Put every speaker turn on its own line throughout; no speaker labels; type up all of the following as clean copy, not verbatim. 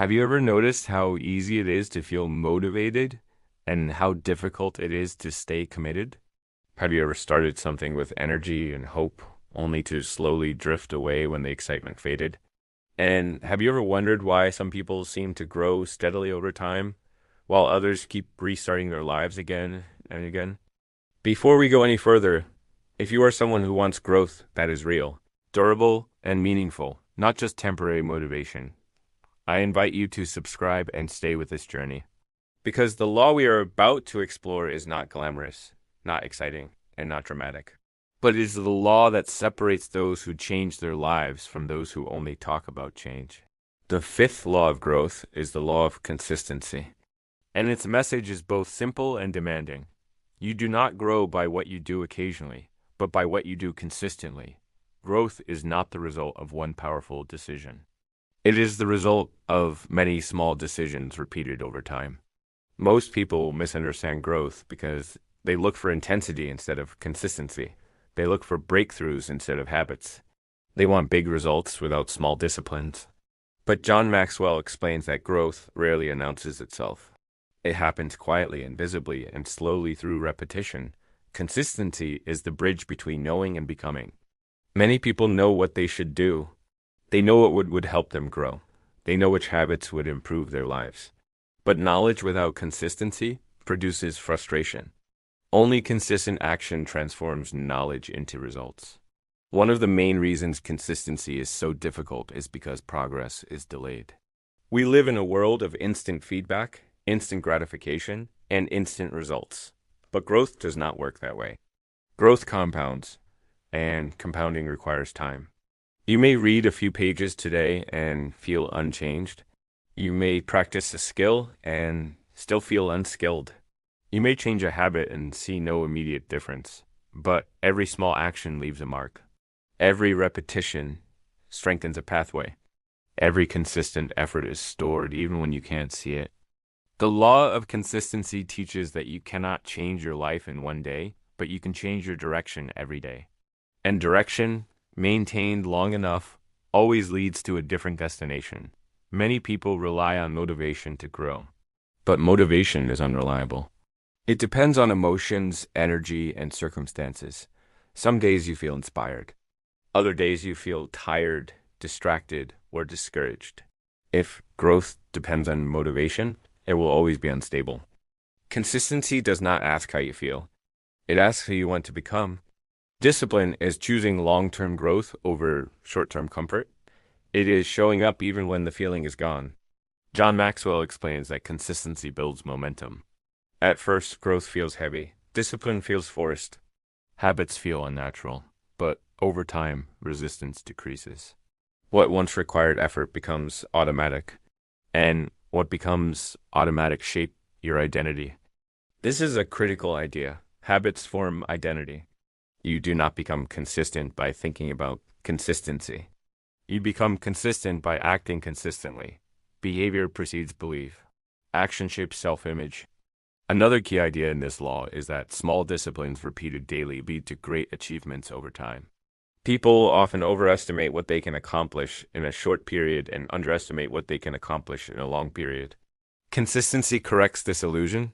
Have you ever noticed how easy it is to feel motivated and how difficult it is to stay committed? Have you ever started something with energy and hope only to slowly drift away when the excitement faded? And have you ever wondered why some people seem to grow steadily over time while others keep restarting their lives again and again? Before we go any further, if you are someone who wants growth that is real, durable, and meaningful, not just temporary motivation, I invite you to subscribe and stay with this journey. Because the law we are about to explore is not glamorous, not exciting, and not dramatic. But it is the law that separates those who change their lives from those who only talk about change. The fifth law of growth is the law of consistency. And its message is both simple and demanding. You do not grow by what you do occasionally, but by what you do consistently. Growth is not the result of one powerful decision. It is the result of many small decisions repeated over time. Most people misunderstand growth because they look for intensity instead of consistency. They look for breakthroughs instead of habits. They want big results without small disciplines. But John Maxwell explains that growth rarely announces itself. It happens quietly and visibly and slowly through repetition. Consistency is the bridge between knowing and becoming. Many people know what they should do. They know what would help them grow. They know which habits would improve their lives. But knowledge without consistency produces frustration. Only consistent action transforms knowledge into results. One of the main reasons consistency is so difficult is because progress is delayed. We live in a world of instant feedback, instant gratification, and instant results. But growth does not work that way. Growth compounds, and compounding requires time. You may read a few pages today and feel unchanged. You may practice a skill and still feel unskilled. You may change a habit and see no immediate difference, but every small action leaves a mark. Every repetition strengthens a pathway. Every consistent effort is stored even when you can't see it. The law of consistency teaches that you cannot change your life in one day, but you can change your direction every day. And direction, maintained long enough, always leads to a different destination. Many people rely on motivation to grow, but motivation is unreliable. It depends on emotions, energy, and circumstances. Some days you feel inspired. Other days you feel tired, distracted, or discouraged. If growth depends on motivation, it will always be unstable. Consistency does not ask how you feel. It asks who you want to become. Discipline is choosing long-term growth over short-term comfort. It is showing up even when the feeling is gone. John Maxwell explains that consistency builds momentum. At first, growth feels heavy. Discipline feels forced. Habits feel unnatural. But over time, resistance decreases. What once required effort becomes automatic. And what becomes automatic shapes your identity. This is a critical idea. Habits form identity. You do not become consistent by thinking about consistency. You become consistent by acting consistently. Behavior precedes belief. Action shapes self-image. Another key idea in this law is that small disciplines repeated daily lead to great achievements over time. People often overestimate what they can accomplish in a short period and underestimate what they can accomplish in a long period. Consistency corrects this illusion.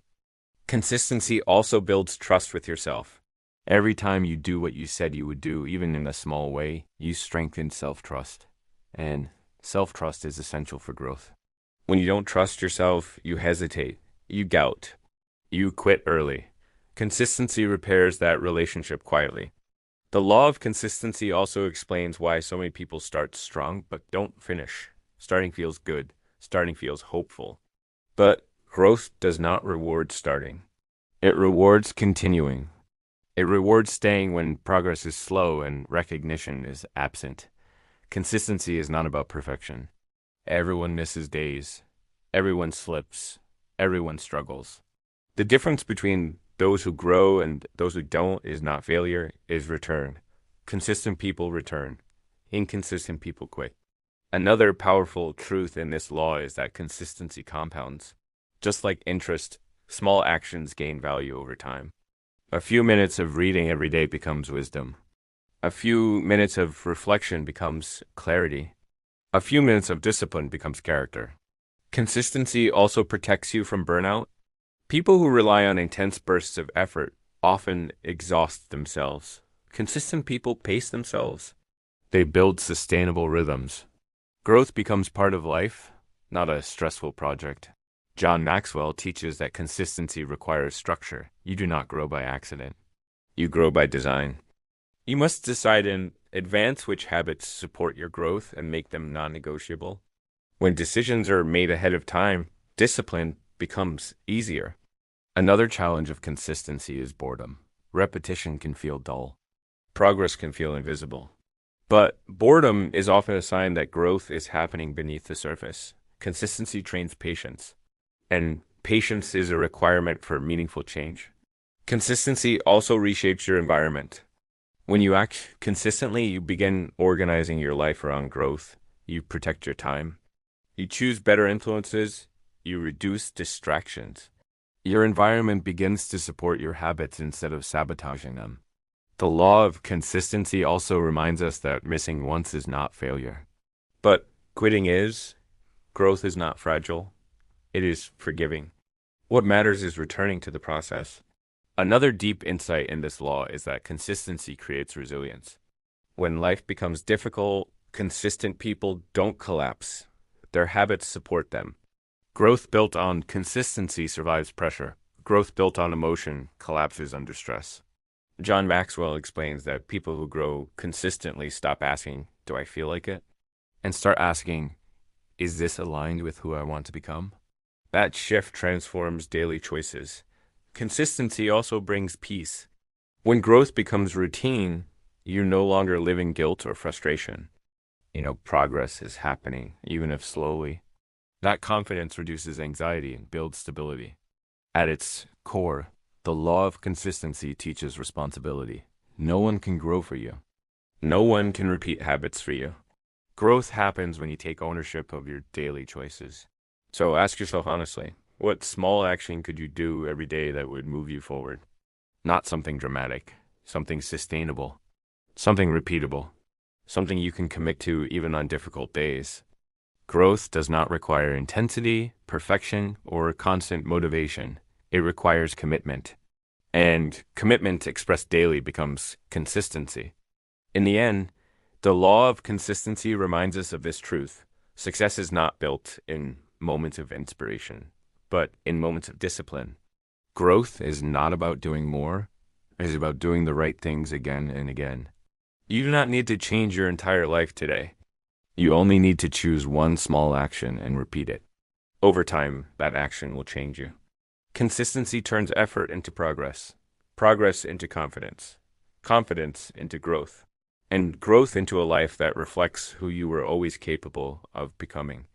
Consistency also builds trust with yourself. Every time you do what you said you would do, even in a small way, you strengthen self-trust. And self-trust is essential for growth. When you don't trust yourself, you hesitate, you doubt, you quit early. Consistency repairs that relationship quietly. The law of consistency also explains why so many people start strong but don't finish. Starting feels good. Starting feels hopeful. But growth does not reward starting. It rewards continuing. It rewards staying when progress is slow and recognition is absent. Consistency is not about perfection. Everyone misses days. Everyone slips. Everyone struggles. The difference between those who grow and those who don't is not failure, is return. Consistent people return. Inconsistent people quit. Another powerful truth in this law is that consistency compounds. Just like interest, small actions gain value over time. A few minutes of reading every day becomes wisdom. A few minutes of reflection becomes clarity. A few minutes of discipline becomes character. Consistency also protects you from burnout. People who rely on intense bursts of effort often exhaust themselves. Consistent people pace themselves. They build sustainable rhythms. Growth becomes part of life, not a stressful project. John Maxwell teaches that consistency requires structure. You do not grow by accident. You grow by design. You must decide in advance which habits support your growth and make them non-negotiable. When decisions are made ahead of time, discipline becomes easier. Another challenge of consistency is boredom. Repetition can feel dull. Progress can feel invisible. But boredom is often a sign that growth is happening beneath the surface. Consistency trains patience, and patience is a requirement for meaningful change. Consistency also reshapes your environment. When you act consistently, you begin organizing your life around growth. You protect your time. You choose better influences. You reduce distractions. Your environment begins to support your habits instead of sabotaging them. The law of consistency also reminds us that missing once is not failure. But quitting is. Growth is not fragile. It is forgiving. What matters is returning to the process. Another deep insight in this law is that consistency creates resilience. When life becomes difficult, consistent people don't collapse. Their habits support them. Growth built on consistency survives pressure. Growth built on emotion collapses under stress. John Maxwell explains that people who grow consistently stop asking, "Do I feel like it?" and start asking, "Is this aligned with who I want to become?" That shift transforms daily choices. Consistency also brings peace. When growth becomes routine, you no longer live in guilt or frustration. Progress is happening, even if slowly. That confidence reduces anxiety and builds stability. At its core, the law of consistency teaches responsibility. No one can grow for you. No one can repeat habits for you. Growth happens when you take ownership of your daily choices. So ask yourself honestly, what small action could you do every day that would move you forward? Not something dramatic, something sustainable, something repeatable, something you can commit to even on difficult days. Growth does not require intensity, perfection, or constant motivation. It requires commitment. And commitment expressed daily becomes consistency. In the end, the law of consistency reminds us of this truth. Success is not built in moments of inspiration, but in moments of discipline. Growth is not about doing more. It is about doing the right things again and again. You do not need to change your entire life today. You only need to choose one small action and repeat it. Over time, that action will change you. Consistency turns effort into progress, progress into confidence, confidence into growth, and growth into a life that reflects who you were always capable of becoming.